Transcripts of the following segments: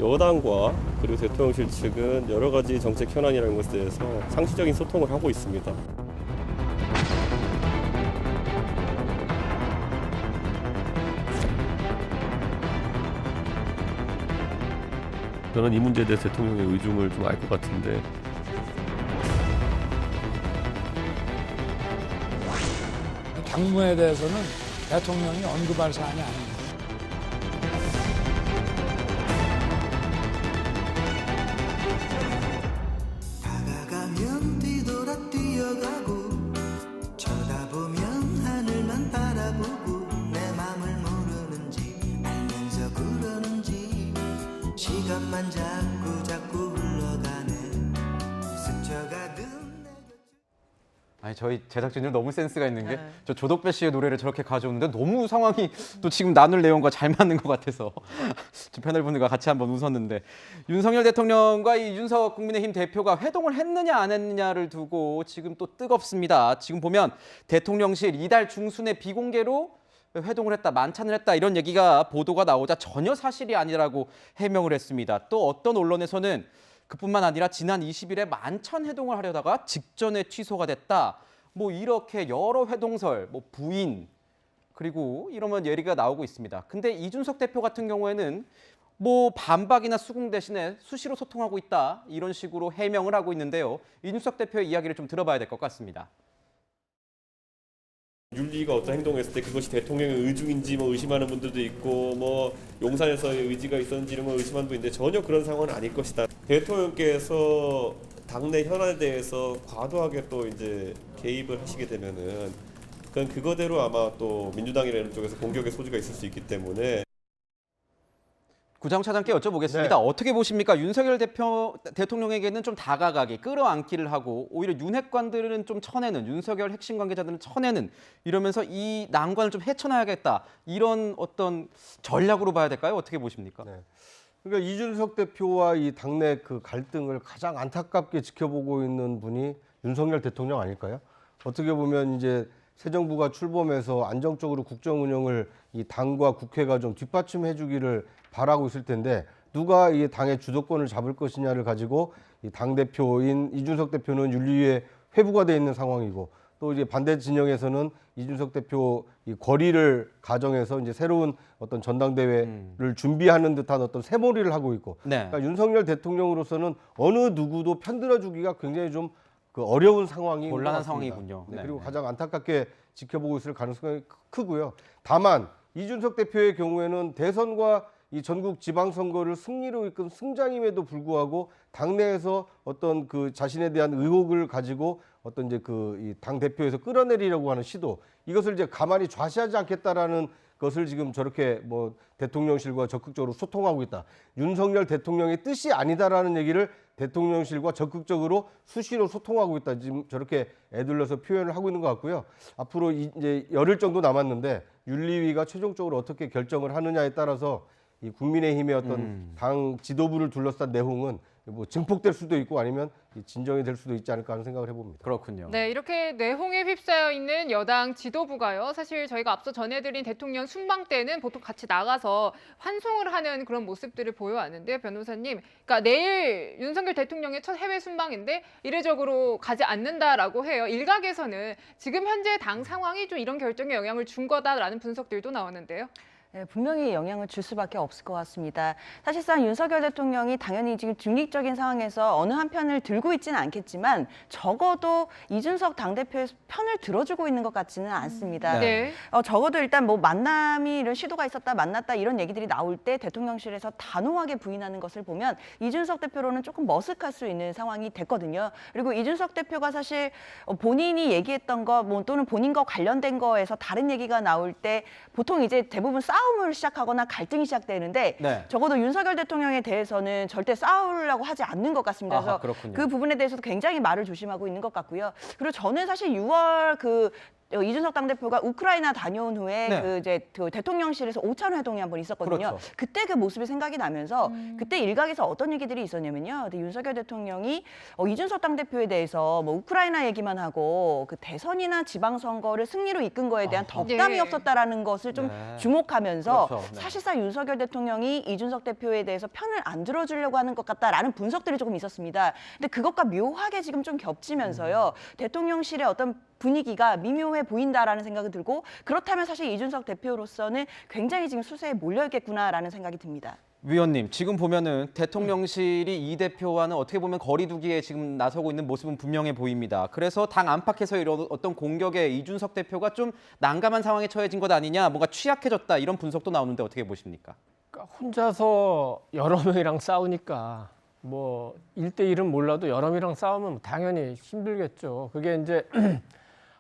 여당과 그리고 대통령실 측은 여러 가지 정책 현안이라는 것에 대해서 상시적인 소통을 하고 있습니다. 저는 이 문제에 대해서 대통령의 의중을 좀 알 것 같은데 당무에 대해서는 대통령이 언급할 사안이 아닙니다. 다가가면 뒤돌아 뛰어가고 쳐다보면 하늘만 바라보고 내 맘을 모르는지 알면서 그러는지 시간만 자꾸 흘러가네 스쳐가듯. 아니 저희 제작진들 너무 센스가 있는 게 저 조덕배 씨의 노래를 저렇게 가져오는데 너무 상황이 또 지금 나눌 내용과 잘 맞는 것 같아서 좀 패널분들과 같이 한번 웃었는데 윤석열 대통령과 이 윤석 국민의힘 대표가 회동을 했느냐 안 했느냐를 두고 지금 또 뜨겁습니다. 지금 보면 대통령실 이달 중순에 비공개로 회동을 했다, 만찬을 했다 이런 얘기가 보도가 나오자 전혀 사실이 아니라고 해명을 했습니다. 또 어떤 언론에서는 그뿐만 아니라 지난 20일에 만찬 회동을 하려다가 직전에 취소가 됐다. 뭐 이렇게 여러 회동설, 뭐 부인 그리고 이러면 얘기가 나오고 있습니다. 근데 이준석 대표 같은 경우에는 뭐 반박이나 수긍 대신에 수시로 소통하고 있다 이런 식으로 해명을 하고 있는데요. 이준석 대표의 이야기를 좀 들어봐야 될 것 같습니다. 윤리가 어떤 행동을 했을 때 그것이 대통령의 의중인지 뭐 의심하는 분들도 있고 뭐 용산에서의 의지가 있었는지 이런 걸 의심하는 분인데 전혀 그런 상황은 아닐 것이다. 대통령께서 당내 현안에 대해서 과도하게 또 이제 개입을 하시게 되면은 그건 그거대로 아마 또 민주당이나 이런 쪽에서 공격의 소지가 있을 수 있기 때문에. 구자홍 차장께 여쭤보겠습니다. 네. 어떻게 보십니까? 윤석열 대통령에게는 좀 다가가기, 끌어안기를 하고 오히려 윤핵관들은 좀 쳐내는, 윤석열 핵심 관계자들은 쳐내는 이러면서 이 난관을 좀 헤쳐나야겠다. 이런 어떤 전략으로 봐야 될까요? 어떻게 보십니까? 네. 그러니까 이준석 대표와 이 당내 그 갈등을 가장 안타깝게 지켜보고 있는 분이 윤석열 대통령 아닐까요? 어떻게 보면 이제 새 정부가 출범해서 안정적으로 국정 운영을 이 당과 국회가 좀 뒷받침해 주기를 바라고 있을 텐데 누가 이 당의 주도권을 잡을 것이냐를 가지고 이 당 대표인 이준석 대표는 윤리위에 회부가 돼 있는 상황이고 또 이제 반대 진영에서는 이준석 대표 이 거리를 가정해서 이제 새로운 어떤 전당대회를 준비하는 듯한 어떤 새몰이를 하고 있고 네. 그러니까 윤석열 대통령으로서는 어느 누구도 편들어주기가 굉장히 좀 그 어려운 상황인 것 곤란한 같습니다. 상황이군요. 네, 네, 그리고 네. 가장 안타깝게 지켜보고 있을 가능성이 크고요. 다만 이준석 대표의 경우에는 대선과 이 전국 지방선거를 승리로 이끈 승장임에도 불구하고 당내에서 어떤 그 자신에 대한 의혹을 가지고 어떤 이제 그 이 당 대표에서 끌어내리려고 하는 시도 이것을 이제 가만히 좌시하지 않겠다라는 것을 지금 저렇게 뭐 대통령실과 적극적으로 소통하고 있다. 윤석열 대통령의 뜻이 아니다라는 얘기를 대통령실과 적극적으로 수시로 소통하고 있다. 지금 저렇게 애둘러서 표현을 하고 있는 것 같고요. 앞으로 이제 열흘 정도 남았는데 윤리위가 최종적으로 어떻게 결정을 하느냐에 따라서 이 국민의힘의 어떤 당 지도부를 둘러싼 내용은 뭐 증폭될 수도 있고 아니면 진정이 될 수도 있지 않을까 하는 생각을 해봅니다. 그렇군요. 네, 이렇게 내홍에 휩싸여 있는 여당 지도부가요. 사실 저희가 앞서 전해드린 대통령 순방 때는 보통 같이 나가서 환송을 하는 그런 모습들을 보여왔는데요, 변호사님. 그러니까 내일 윤석열 대통령의 첫 해외 순방인데 이례적으로 가지 않는다라고 해요. 일각에서는 지금 현재 당 상황이 좀 이런 결정에 영향을 준 거다라는 분석들도 나오는데요. 네, 분명히 영향을 줄 수밖에 없을 것 같습니다. 사실상 윤석열 대통령이 당연히 지금 중립적인 상황에서 어느 한 편을 들고 있지는 않겠지만 적어도 이준석 당대표의 편을 들어주고 있는 것 같지는 않습니다. 네. 적어도 일단 뭐 만남이 이런 시도가 있었다, 만났다 이런 얘기들이 나올 때 대통령실에서 단호하게 부인하는 것을 보면 이준석 대표로는 조금 머쓱할 수 있는 상황이 됐거든요. 그리고 이준석 대표가 사실 본인이 얘기했던 거 뭐 또는 본인과 관련된 거에서 다른 얘기가 나올 때 보통 이제 대부분 싸움을 시작하거나 갈등이 시작되는데 네. 적어도 윤석열 대통령에 대해서는 절대 싸우려고 하지 않는 것 같습니다. 아하, 그래서 그렇군요. 그 부분에 대해서도 굉장히 말을 조심하고 있는 것 같고요. 그리고 저는 사실 6월 그 이준석 당대표가 우크라이나 다녀온 후에 네. 그 대통령실에서 오찬 회동이 한번 있었거든요. 그렇죠. 그때 그 모습이 생각이 나면서 그때 일각에서 어떤 얘기들이 있었냐면요. 윤석열 대통령이 이준석 당대표에 대해서 뭐 우크라이나 얘기만 하고 그 대선이나 지방선거를 승리로 이끈 거에 대한 덕담이 네. 없었다라는 것을 좀 네. 주목하면서 그렇죠. 네. 사실상 윤석열 대통령이 이준석 대표에 대해서 편을 안 들어주려고 하는 것 같다라는 분석들이 조금 있었습니다. 근데 그것과 묘하게 지금 좀 겹치면서요. 대통령실의 어떤 분위기가 미묘해 보인다라는 생각이 들고 그렇다면 사실 이준석 대표로서는 굉장히 지금 수세에 몰려있겠구나라는 생각이 듭니다. 위원님, 지금 보면은 대통령실이 이 대표와는 어떻게 보면 거리두기에 지금 나서고 있는 모습은 분명해 보입니다. 그래서 당 안팎에서 이런 어떤 공격에 이준석 대표가 좀 난감한 상황에 처해진 것 아니냐, 뭔가 취약해졌다 이런 분석도 나오는데 어떻게 보십니까? 그러니까 혼자서 여러 명이랑 싸우니까 뭐 1대1은 몰라도 여러 명이랑 싸우면 당연히 힘들겠죠. 그게 이제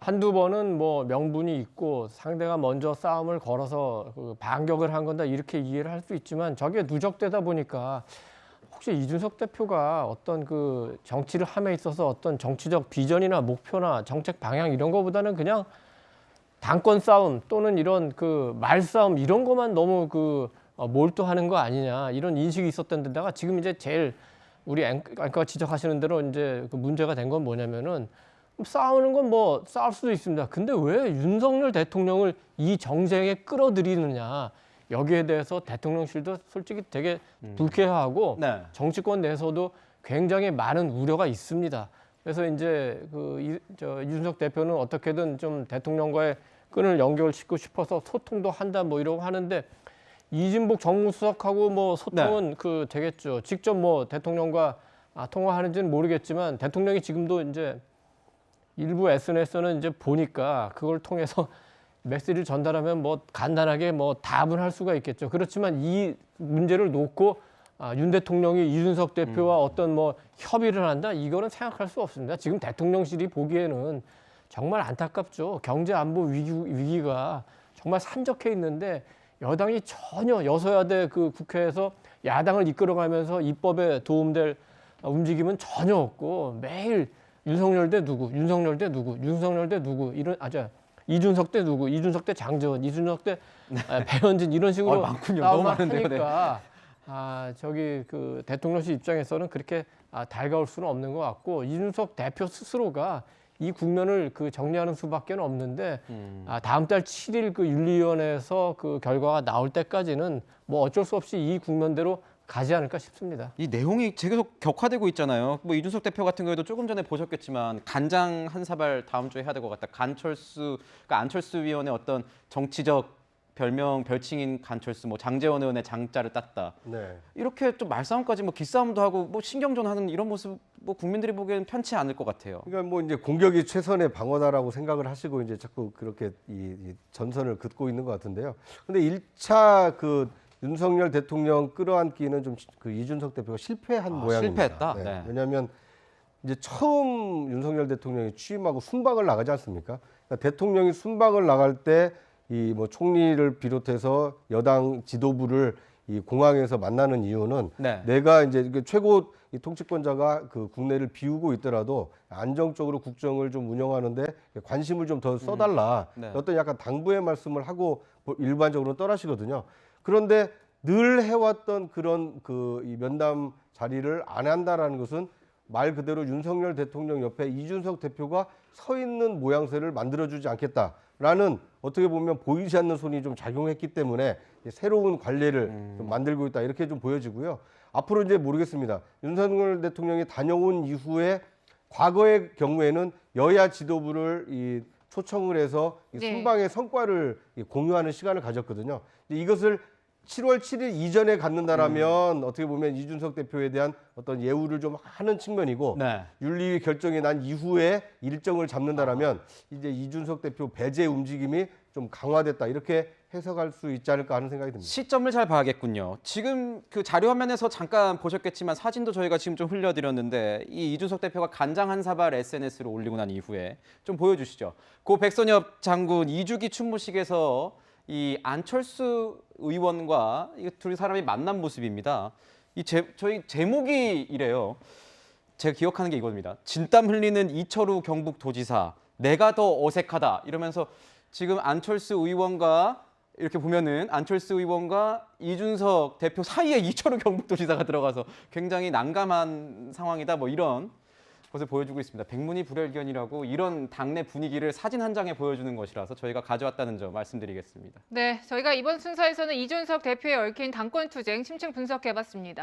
한두 번은 뭐 명분이 있고 상대가 먼저 싸움을 걸어서 그 반격을 한 건다 이렇게 이해를 할 수 있지만 저게 누적되다 보니까 혹시 이준석 대표가 어떤 그 정치를 함에 있어서 어떤 정치적 비전이나 목표나 정책 방향 이런 거보다는 그냥 당권 싸움 또는 이런 그 말싸움 이런 것만 너무 그 몰두하는 거 아니냐 이런 인식이 있었던 데다가 지금 이제 제일 우리 앵커가 지적하시는 대로 이제 그 문제가 된 건 뭐냐면은 싸우는 건 뭐 싸울 수도 있습니다. 근데 왜 윤석열 대통령을 이 정쟁에 끌어들이느냐 여기에 대해서 대통령실도 솔직히 되게 불쾌하고 네. 정치권 내에서도 굉장히 많은 우려가 있습니다. 그래서 이제 이준석 대표는 어떻게든 좀 대통령과의 끈을 연결시키고 싶어서 소통도 한다 뭐 이러고 하는데 이진복 정무수석하고 뭐 소통은 그 되겠죠. 직접 뭐 대통령과 통화하는지는 모르겠지만 대통령이 지금도 이제 일부 SNS는 이제 보니까 그걸 통해서 메시지를 전달하면 뭐 간단하게 뭐 답은 할 수가 있겠죠. 그렇지만 이 문제를 놓고 윤 대통령이 이준석 대표와 어떤 뭐 협의를 한다 이거는 생각할 수 없습니다. 지금 대통령실이 보기에는 정말 안타깝죠. 경제 안보 위기가 정말 산적해 있는데 여당이 전혀 여소야대 그 국회에서 야당을 이끌어가면서 입법에 도움될 움직임은 전혀 없고 매일 윤석열 대 누구, 윤석열 대 누구, 윤석열 대 누구 이런 이준석 대 누구, 이준석 대 장재원, 이준석 대 배현진 이런 식으로 많군요. 너무 나오면 많은데요. 하니까 저기 그 대통령실 입장에서는 그렇게 달가울 수는 없는 것 같고 이준석 대표 스스로가 이 국면을 그 정리하는 수밖에 없는데 다음 달 7일 그 윤리위원회에서 그 결과가 나올 때까지는 뭐 어쩔 수 없이 이 국면대로 가지 않을까 싶습니다. 이 내용이 계속 격화되고 있잖아요. 뭐 이준석 대표 같은 경우에도 조금 전에 보셨겠지만 간장 한 사발 다음 주에 해야 될 것 같다. 그러니까 안철수 위원의 어떤 정치적 별칭인 간철수, 뭐 장제원 의원의 장자를 땄다. 네. 이렇게 좀 말싸움까지 뭐 기싸움도 하고 뭐 신경전하는 이런 모습 뭐 국민들이 보기에는 편치 않을 것 같아요. 그러니까 뭐 이제 공격이 최선의 방어다라고 생각을 하시고 이제 자꾸 그렇게 이 전선을 긋고 있는 것 같은데요. 근데 1차 그 윤석열 대통령 끌어안기는 좀 그 이준석 대표가 실패한 모양입니다. 실패했다. 네. 네. 왜냐하면 이제 처음 윤석열 대통령이 취임하고 순방을 나가지 않습니까? 그러니까 대통령이 순방을 나갈 때 이 뭐 총리를 비롯해서 여당 지도부를 이 공항에서 만나는 이유는 네. 내가 이제 최고 이 통치권자가 그 국내를 비우고 있더라도 안정적으로 국정을 좀 운영하는데 관심을 좀 더 써달라. 네. 어떤 약간 당부의 말씀을 하고 일반적으로 떠나시거든요. 그런데 늘 해왔던 그런 그 이 면담 자리를 안 한다라는 것은 말 그대로 윤석열 대통령 옆에 이준석 대표가 서 있는 모양새를 만들어주지 않겠다라는 어떻게 보면 보이지 않는 손이 좀 작용했기 때문에 새로운 관례를 좀 만들고 있다 이렇게 좀 보여지고요. 앞으로 이제 모르겠습니다. 윤석열 대통령이 다녀온 이후에 과거의 경우에는 여야 지도부를 이 초청을 해서 이 네. 순방의 성과를 공유하는 시간을 가졌거든요. 이것을 7월 7일 이전에 갖는다라면 어떻게 보면 이준석 대표에 대한 어떤 예우를 좀 하는 측면이고 네. 윤리위 결정이 난 이후에 일정을 잡는다라면 이제 이준석 대표 배제 움직임이 좀 강화됐다 이렇게 해석할 수 있지 않을까 하는 생각이 듭니다. 시점을 잘 봐야겠군요. 지금 그 자료 화면에서 잠깐 보셨겠지만 사진도 저희가 지금 좀 흘려드렸는데 이 이준석 대표가 간장 한 사발 SNS로 올리고 난 이후에 좀 보여주시죠. 고 백선엽 장군 2주기 추모식에서 이 안철수 의원과 이 둘 사람이 만난 모습입니다. 저희 제목이 이래요. 제가 기억하는 게 이겁니다. 진땀 흘리는 이철우 경북도지사, 내가 더 어색하다 이러면서 지금 안철수 의원과 이렇게 보면은 안철수 의원과 이준석 대표 사이에 이철우 경북도지사가 들어가서 굉장히 난감한 상황이다 뭐 이런 것을 보여주고 있습니다. 백문이 불여일견이라고 이런 당내 분위기를 사진 한 장에 보여주는 것이라서 저희가 가져왔다는 점 말씀드리겠습니다. 네, 저희가 이번 순서에서는 이준석 대표에 얽힌 당권 투쟁 심층 분석해봤습니다.